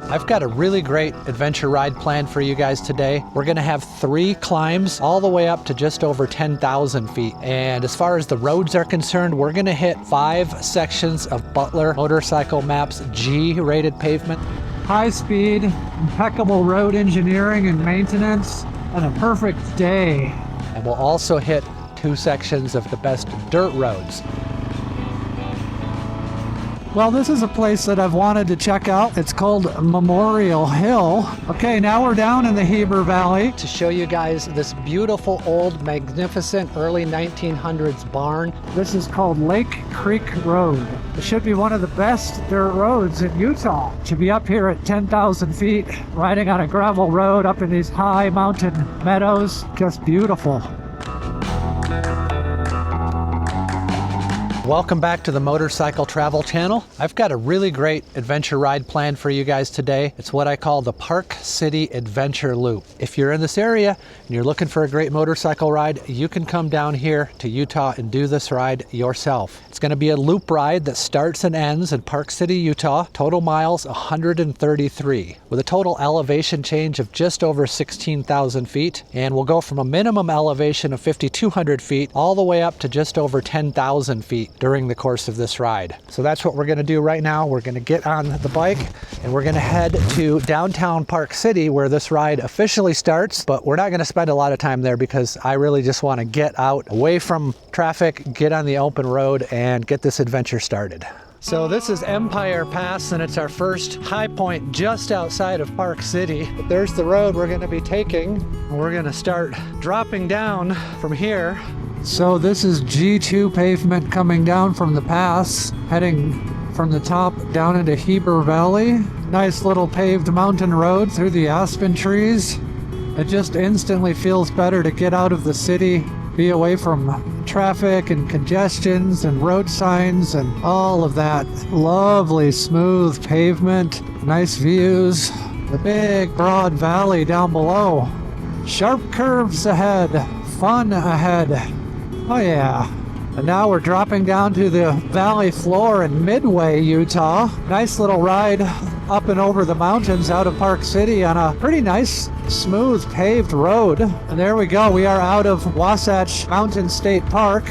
I've got a really great adventure ride planned for you guys today. We're gonna have 3 climbs all the way up to just over 10,000 feet. And as far as the roads are concerned, we're gonna hit 5 sections of Butler Motorcycle Maps G-rated pavement. High speed, impeccable road engineering and maintenance, and a perfect day. And we'll also hit 2 sections of the best dirt roads. Well, this is a place that I've wanted to check out. It's called Memorial Hill. Okay, now we're down in the Heber Valley to show you guys this beautiful, old, magnificent early 1900s barn. This is called Lake Creek Road. It should be one of the best dirt roads in Utah. It should be up here at 10,000 feet, riding on a gravel road up in these high mountain meadows. Just beautiful. Welcome back to the Motorcycle Travel Channel. I've got a really great adventure ride planned for you guys today. It's what I call the Park City Adventure Loop. If you're in this area and you're looking for a great motorcycle ride, you can come down here to Utah and do this ride yourself. It's going to be a loop ride that starts and ends in Park City, Utah. Total miles 133, with a total elevation change of just over 16,000 feet. And we'll go from a minimum elevation of 5,200 feet all the way up to just over 10,000 feet during the course of this ride. So that's what we're going to do right now. We're going to get on the bike and we're going to head to downtown Park City where this ride officially starts, but we're not going to spend a lot of time there because I really just want to get out away from traffic, get on the open road and get this adventure started. So this is Empire Pass and it's our first high point just outside of Park City. But there's the road we're going to be taking. We're going to start dropping down from here. So this is G2 pavement coming down from the pass, heading from the top down into Heber Valley. Nice little paved mountain road through the aspen trees. It just instantly feels better to get out of the city, be away from traffic and congestions and road signs and all of that. Lovely smooth pavement, nice views, the big broad valley down below. Sharp curves ahead, fun ahead. Oh yeah. And now we're dropping down to the valley floor in Midway, Utah. Nice little ride up and over the mountains out of Park City on a pretty nice, smooth, paved road. And there we go. We are out of Wasatch Mountain State Park.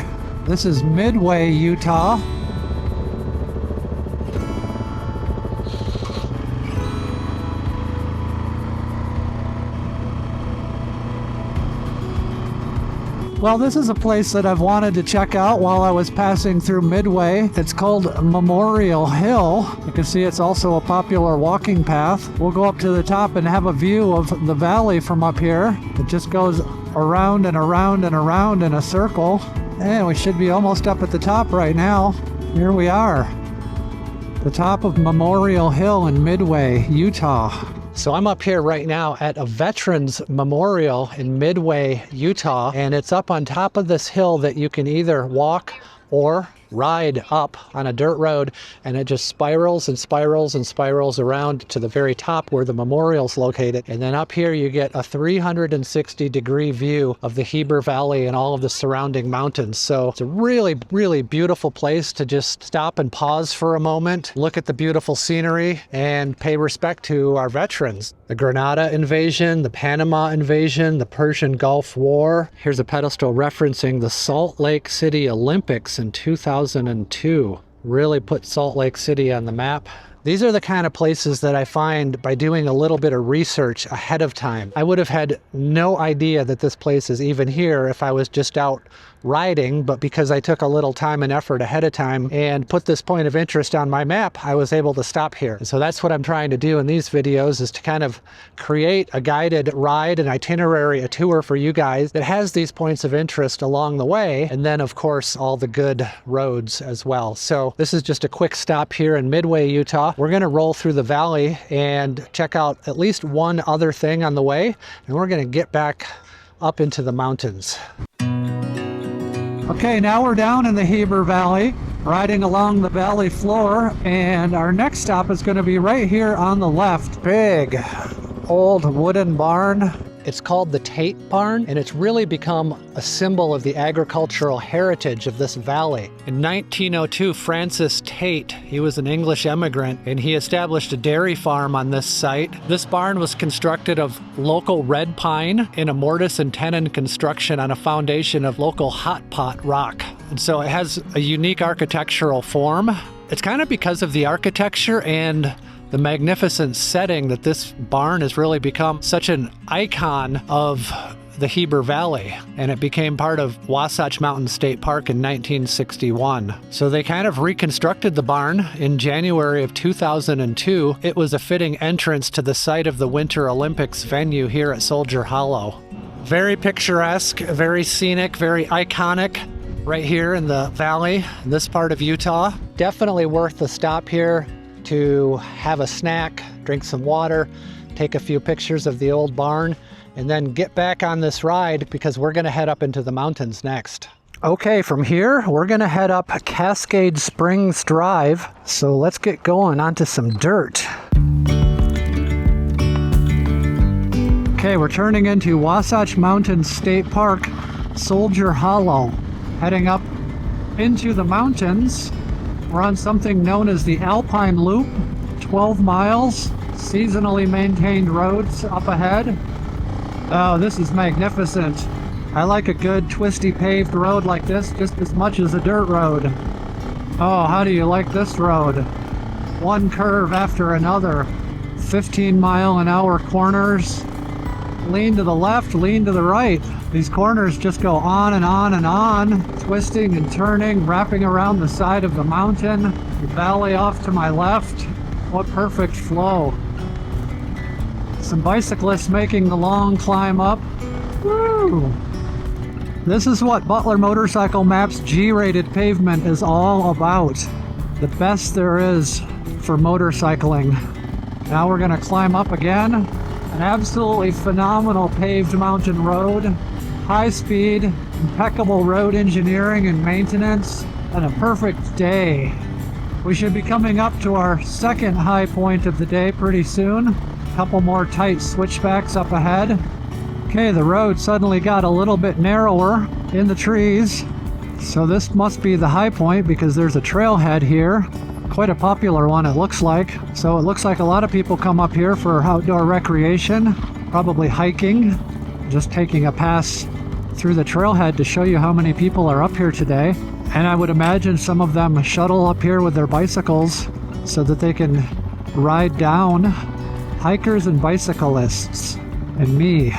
This is Midway, Utah. Well, this is a place that I've wanted to check out while I was passing through Midway. It's called Memorial Hill. You can see it's also a popular walking path. We'll go up to the top and have a view of the valley from up here. It just goes around and around and around in a circle. And we should be almost up at the top right now. Here we are. The top of Memorial Hill in Midway, Utah. So I'm up here right now at a Veterans Memorial in Midway, Utah, and it's up on top of this hill that you can either walk or ride up on a dirt road, and it just spirals and spirals and spirals around to the very top where the memorial's located. And then up here you get a 360-degree view of the Heber Valley and all of the surrounding mountains. So it's a really, really beautiful place to just stop and pause for a moment, look at the beautiful scenery, and pay respect to our veterans. The Grenada invasion, the Panama invasion, the Persian Gulf War. Here's a pedestal referencing the Salt Lake City Olympics in 2002. Really put Salt Lake City on the map. These are the kind of places that I find by doing a little bit of research ahead of time. I would have had no idea that this place is even here if I was just out riding, but because I took a little time and effort ahead of time and put this point of interest on my map, I was able to stop here. And so that's what I'm trying to do in these videos, is to kind of create a guided ride, an itinerary, a tour for you guys that has these points of interest along the way, and then of course all the good roads as well. So this is just a quick stop here in Midway, Utah. We're going to roll through the valley and check out at least one other thing on the way, and we're going to get back up into the mountains. Okay, now we're down in the Heber Valley, riding along the valley floor, and our next stop is going to be right here on the left. Big old wooden barn. It's called the Tate Barn, and it's really become a symbol of the agricultural heritage of this valley. In 1902, Francis Tate, he was an English immigrant, and he established a dairy farm on this site. This barn was constructed of local red pine in a mortise and tenon construction on a foundation of local hot pot rock. And so it has a unique architectural form. It's kind of because of the architecture and the magnificent setting that this barn has really become such an icon of the Heber Valley, and it became part of Wasatch Mountain State Park in 1961. So they kind of reconstructed the barn in January of 2002. It was a fitting entrance to the site of the Winter Olympics venue here at Soldier Hollow. Very picturesque, very scenic, very iconic right here in the valley, in this part of Utah. Definitely worth the stop here to have a snack, drink some water, take a few pictures of the old barn, and then get back on this ride because we're going to head up into the mountains next. Okay, from here, we're going to head up Cascade Springs Drive. So let's get going onto some dirt. Okay, we're turning into Wasatch Mountain State Park, Soldier Hollow. Heading up into the mountains. We're on something known as the Alpine Loop, 12 miles, seasonally maintained roads up ahead. Oh, this is magnificent. I like a good twisty paved road like this just as much as a dirt road. Oh, how do you like this road? One curve after another, 15-mile-an-hour corners. Lean to the left, lean to the right. These corners just go on and on and on, twisting and turning, wrapping around the side of the mountain. The valley off to my left. What perfect flow. Some bicyclists making the long climb up. Woo! This is what Butler Motorcycle Maps G-rated pavement is all about. The best there is for motorcycling. Now we're gonna climb up again. An absolutely phenomenal paved mountain road. High speed, impeccable road engineering and maintenance, and a perfect day. We should be coming up to our second high point of the day pretty soon. A couple more tight switchbacks up ahead. Okay, the road suddenly got a little bit narrower in the trees. So this must be the high point because there's a trailhead here. Quite a popular one, it looks like. So it looks like a lot of people come up here for outdoor recreation, probably hiking. Just taking a pass through the trailhead to show you how many people are up here today. And I would imagine some of them shuttle up here with their bicycles so that they can ride down. Hikers and bicyclists, and me.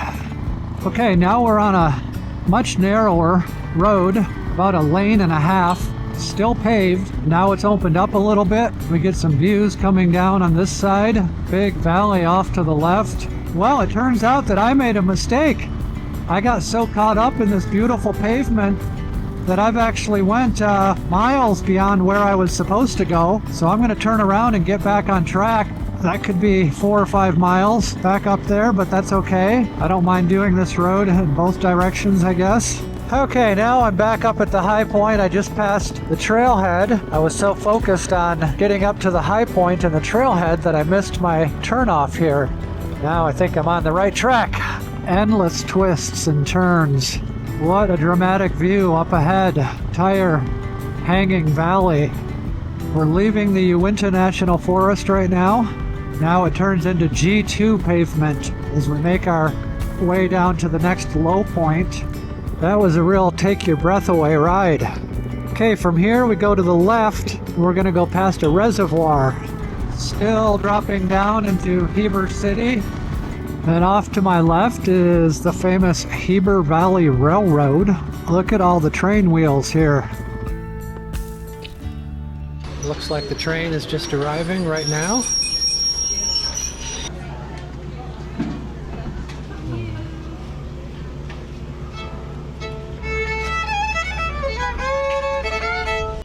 Okay, now we're on a much narrower road, about a lane and a half, still paved. Now it's opened up a little bit. We get some views coming down on this side. Big valley off to the left. Well, it turns out that I made a mistake. I got so caught up in this beautiful pavement that I've actually went miles beyond where I was supposed to go. So I'm going to turn around and get back on track. That could be 4 or 5 miles back up there, but that's okay. I don't mind doing this road in both directions, I guess. Okay, now I'm back up at the high point. I just passed the trailhead. I was so focused on getting up to the high point and the trailhead that I missed my turnoff here. Now I think I'm on the right track. Endless twists and turns. What a dramatic view up ahead. Entire hanging valley. We're leaving the Uinta National Forest right now. Now it turns into G2 pavement as we make our way down to the next low point. That was a real take your breath away ride. Okay, from here we go to the left. We're gonna go past a reservoir. Still dropping down into Heber City. And off to my left is the famous Heber Valley Railroad. Look at all the train wheels here. Looks like the train is just arriving right now.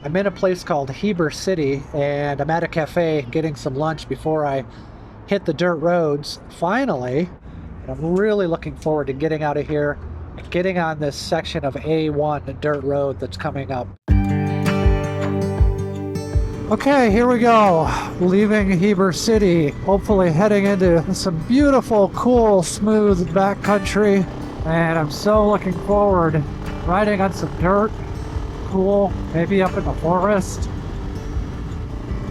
I'm in a place called Heber City, and I'm at a cafe getting some lunch before I hit the dirt roads finally. And I'm really looking forward to getting out of here and getting on this section of A1 dirt road that's coming up. Okay, here we go. Leaving Heber City, hopefully heading into some beautiful, cool, smooth backcountry. And I'm so looking forward riding on some dirt. Cool, maybe up in the forest.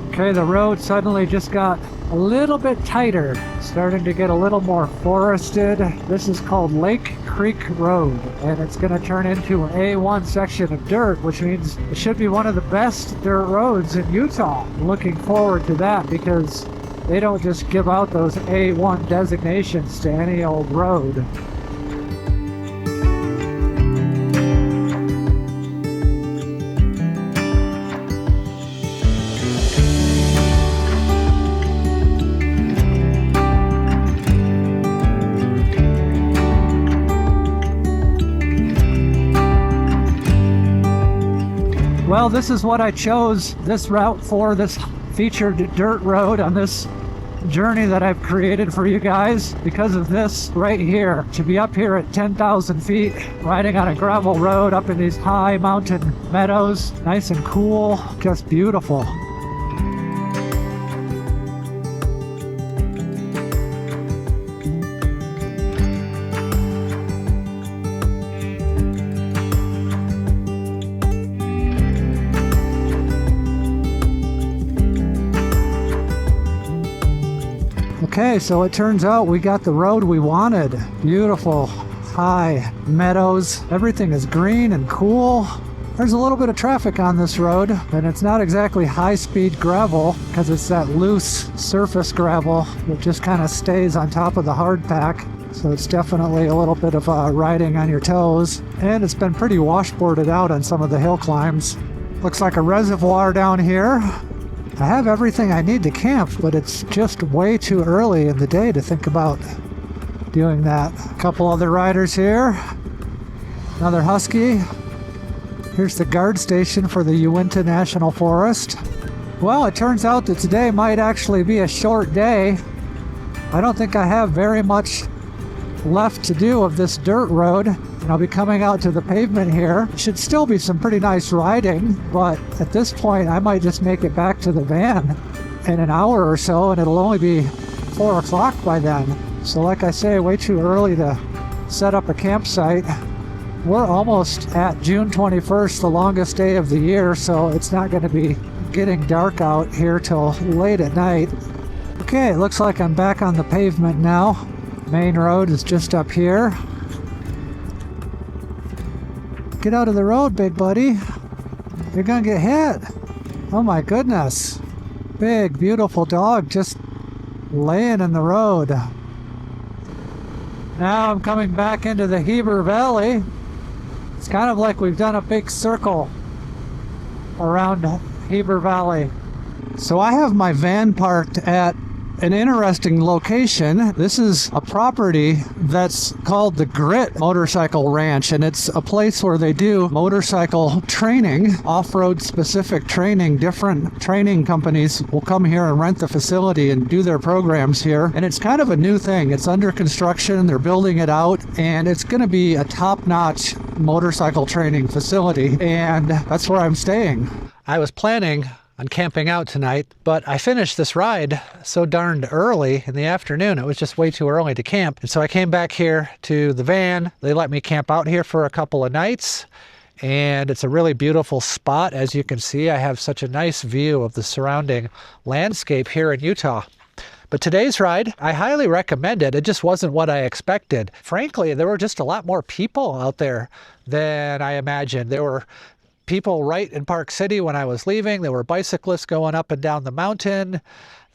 Okay, the road suddenly just got a little bit tighter, starting to get a little more forested. This is called Lake Creek Road, and it's going to turn into an A1 section of dirt, which means it should be one of the best dirt roads in Utah. I'm looking forward to that because they don't just give out those A1 designations to any old road. Well, this is what I chose this route for, this featured dirt road on this journey that I've created for you guys because of this right here. To be up here at 10,000 feet, riding on a gravel road up in these high mountain meadows, nice and cool, just beautiful. Okay, so it turns out we got the road we wanted. Beautiful, high meadows. Everything is green and cool. There's a little bit of traffic on this road, and it's not exactly high-speed gravel because it's that loose surface gravel that just kind of stays on top of the hard pack. So it's definitely a little bit of riding on your toes. And it's been pretty washboarded out on some of the hill climbs. Looks like a reservoir down here. I have everything I need to camp, but it's just way too early in the day to think about doing that. A couple other riders here. Another husky. Here's the guard station for the Uinta National Forest. Well, it turns out that today might actually be a short day. I don't think I have very much left to do of this dirt road. And I'll be coming out to the pavement here. Should still be some pretty nice riding, but at this point I might just make it back to the van in an hour or so, and it'll only be 4 o'clock by then. So like I say, way too early to set up a campsite. We're almost at June 21st, the longest day of the year, so it's not going to be getting dark out here till late at night. Okay, it looks like I'm back on the pavement now. Main road is just up here. Get out of the road, big buddy. You're gonna get hit. Oh my goodness. Big, beautiful dog just laying in the road. Now I'm coming back into the Heber Valley. It's kind of like we've done a big circle around Heber Valley. So I have my van parked at an interesting location. This is a property that's called the Grit Motorcycle Ranch, and it's a place where they do motorcycle training, off-road specific training. Different training companies will come here and rent the facility and do their programs here, and it's kind of a new thing. It's under construction, they're building it out, and it's going to be a top-notch motorcycle training facility, and that's where I'm staying. I was planning on camping out tonight, but I finished this ride so darned early in the afternoon. It was just way too early to camp. And so I came back here to the van. They let me camp out here for a couple of nights. And it's a really beautiful spot. As you can see, I have such a nice view of the surrounding landscape here in Utah. But today's ride, I highly recommend it. It just wasn't what I expected. Frankly, there were just a lot more people out there than I imagined. There were people right in Park City when I was leaving. There were bicyclists going up and down the mountain.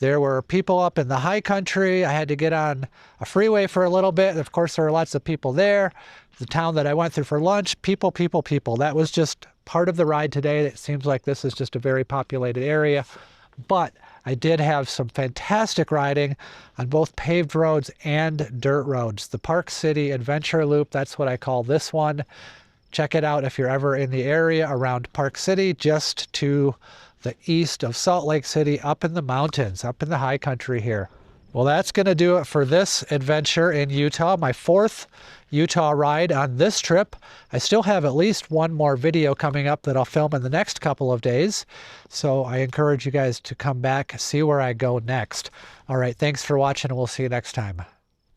There were people up in the high country. I had to get on a freeway for a little bit. Of course, there were lots of people there. The town that I went through for lunch, people. That was just part of the ride today. It seems like this is just a very populated area. But I did have some fantastic riding on both paved roads and dirt roads. The Park City Adventure Loop, that's what I call this one. Check it out if you're ever in the area around Park City, just to the east of Salt Lake City, up in the mountains, up in the high country here. Well, that's going to do it for this adventure in Utah, my 4th Utah ride on this trip. I still have at least one more video coming up that I'll film in the next couple of days. So I encourage you guys to come back, see where I go next. All right, thanks for watching, and we'll see you next time.